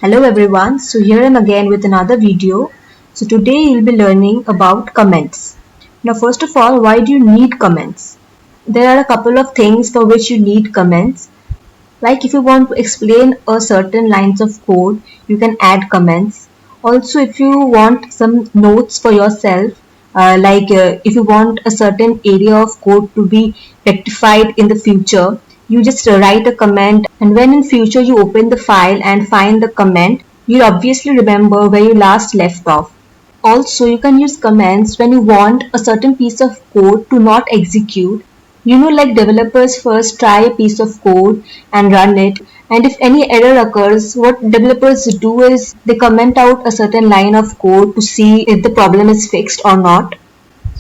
Hello everyone, so here I am again with another video. So today you'll be learning about comments. Now first of all, why do you need comments? There are a couple of things for which you need comments. Like if you want to explain a certain lines of code, you can add comments. Also if you want some notes for yourself, if you want a certain area of code to be rectified in the future, you just write a comment, and when in future you open the file and find the comment, you'll obviously remember where you last left off. Also, you can use comments when you want a certain piece of code to not execute. Like developers first try a piece of code and run it, and if any error occurs, what developers do is they comment out a certain line of code to see if the problem is fixed or not.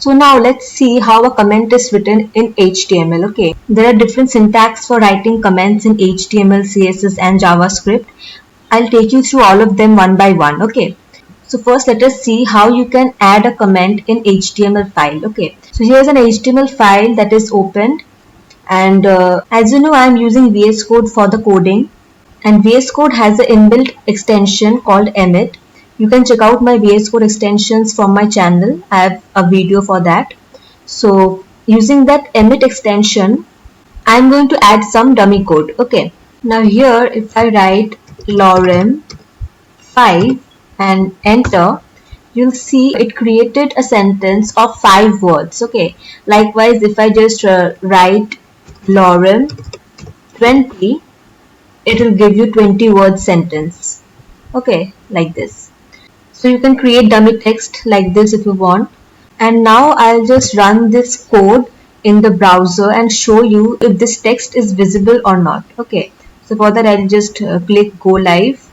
So now let's see how a comment is written in HTML. Okay, there are different syntax for writing comments in HTML, CSS and JavaScript. I'll take you through all of them one by one. Okay, so first let us see how you can add a comment in HTML file. Okay, so here's an HTML file that is opened, and as you know, I'm using VS Code for the coding, and VS Code has an inbuilt extension called Emmet. You can check out my VS Code extensions from my channel. I have a video for that. So using that Emmet extension, I'm going to add some dummy code. Okay, now here if I write lorem 5 and enter, you'll see it created a sentence of 5 words. Okay, likewise if I just write lorem 20, it will give you 20 word sentence. Okay, like this. So you can create dummy text like this if you want. And now I'll just run this code in the browser and show you if this text is visible or not. Okay, so for that I'll just click go live.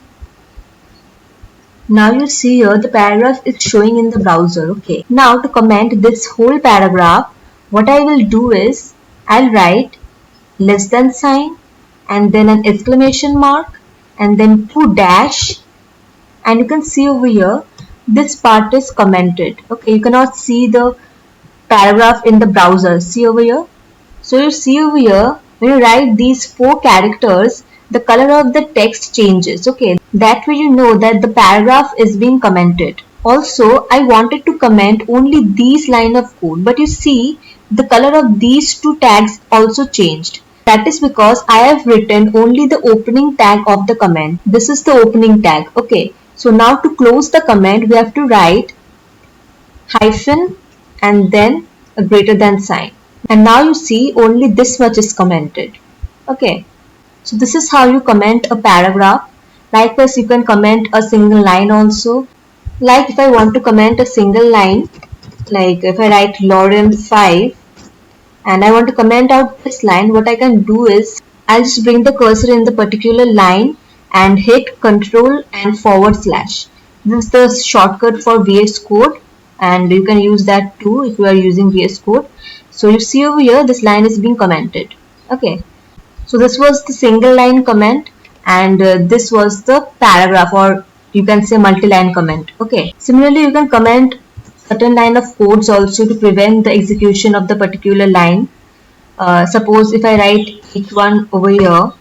Now you see here the paragraph is showing in the browser. Okay, now to comment this whole paragraph, what I will do is I'll write less than sign and then an exclamation mark and then 2 dash, and you can see over here this part is commented. Okay, you cannot see the paragraph in the browser. See over here. So you see over here when you write these 4 characters, the color of the text changes. Okay, that way you know that the paragraph is being commented. Also, I wanted to comment only these line of code, but you see the color of these 2 tags also changed. That is because I have written only the opening tag of the comment. This is the opening tag. Okay, so now to close the comment, we have to write hyphen and then a greater than sign. And now you see only this much is commented. Okay, so this is how you comment a paragraph. Likewise, you can comment a single line also. Like if I want to comment a single line, like if I write lorem 5 and I want to comment out this line, what I can do is I'll just bring the cursor in the particular line and hit Control and forward slash. This is the shortcut for VS Code, and you can use that too if you are using VS Code. So you see over here this line is being commented. Okay, so this was the single line comment, and this was the paragraph, or you can say multi-line comment. Okay, similarly you can comment certain line of codes also to prevent the execution of the particular line. Suppose if I write each one over here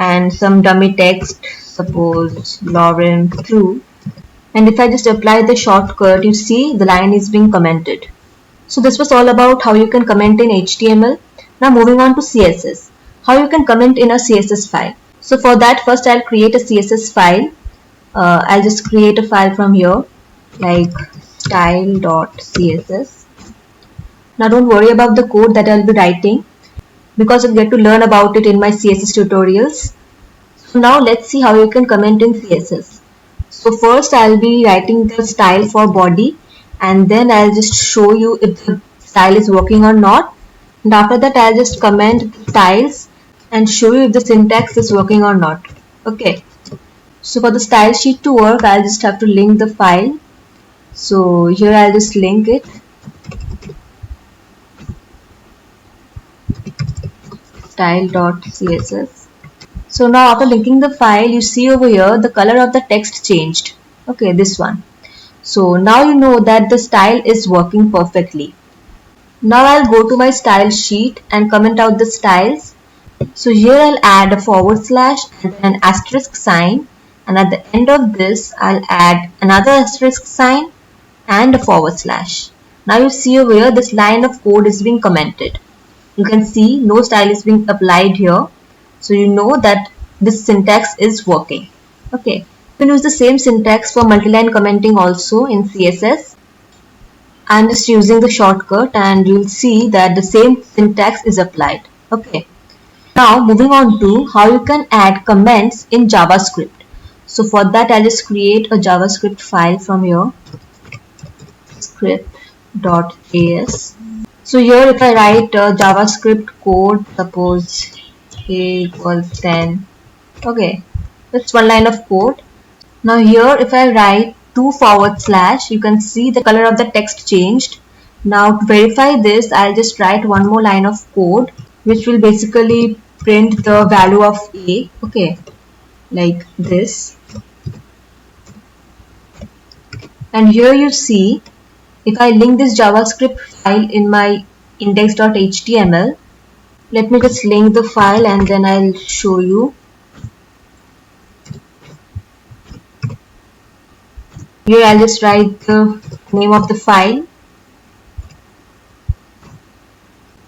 and some dummy text, suppose lorem true, and if I just apply the shortcut, you see the line is being commented. So this was all about how you can comment in HTML. Now moving on to CSS, how you can comment in a CSS file. So for that, first I'll create a CSS file. I'll just create a file from here like style.css. Now don't worry about the code that I'll be writing, because you'll get to learn about it in my CSS tutorials. So now let's see how you can comment in CSS. So first I'll be writing the style for body, and then I'll just show you if the style is working or not. And after that I'll just comment the styles and show you if the syntax is working or not. Okay. So for the style sheet to work, I'll just have to link the file. So here I'll just link it. Style.css. So now after linking the file, you see over here the color of the text changed. Okay, this one. So now you know that the style is working perfectly. Now I'll go to my style sheet and comment out the styles. So here I'll add a forward slash and an asterisk sign, and at the end of this I'll add another asterisk sign and a forward slash. Now you see over here this line of code is being commented. You can see no style is being applied here, so you know that this syntax is working. Okay, you can use the same syntax for multi-line commenting also in CSS. I'm just using the shortcut and you'll see that the same syntax is applied. Okay. Now moving on to how you can add comments in JavaScript. So for that I'll just create a JavaScript file from here, script.js. So here if I write JavaScript code, suppose a equals 10. Okay, that's one line of code. Now here if I write 2 forward slash, you can see the color of the text changed. Now to verify this, I'll just write one more line of code which will basically print the value of a. Okay, like this. And here you see, if I link this JavaScript file in my index.html, let me just link the file and then I'll show you. Here I'll just write the name of the file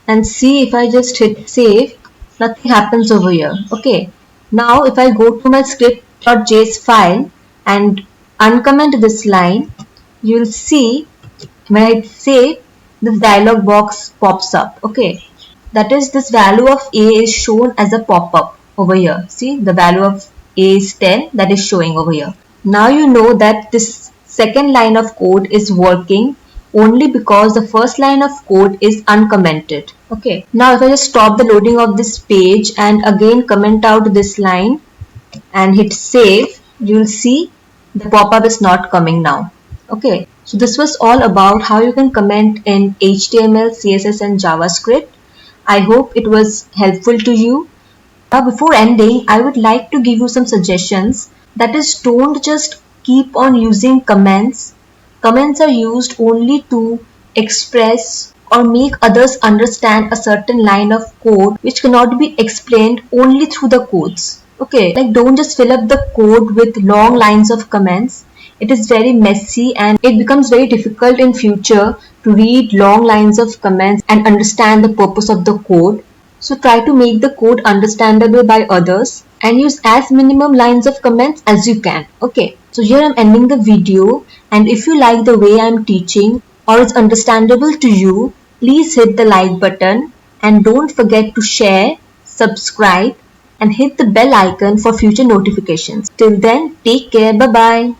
and see if I just hit save, nothing happens over here. Okay, now if I go to my script.js file and uncomment this line, you'll see when I save, this dialog box pops up. Okay, that is this value of a is shown as a pop-up over here. See, the value of a is 10, that is showing over here. Now you know that this second line of code is working only because the first line of code is uncommented. Okay, now if I just stop the loading of this page and again comment out this line and hit save, you'll see the pop-up is not coming now. Okay, so this was all about how you can comment in HTML, CSS and JavaScript. I hope it was helpful to you. Now before ending, I would like to give you some suggestions. That is, don't just keep on using comments. Comments are used only to express or make others understand a certain line of code which cannot be explained only through the codes. Okay, like don't just fill up the code with long lines of comments. It is very messy and it becomes very difficult in future to read long lines of comments and understand the purpose of the code. So try to make the code understandable by others and use as minimum lines of comments as you can. Okay, so here I'm ending the video, and if you like the way I'm teaching or it's understandable to you, please hit the like button and don't forget to share, subscribe and hit the bell icon for future notifications. Till then, take care. Bye bye.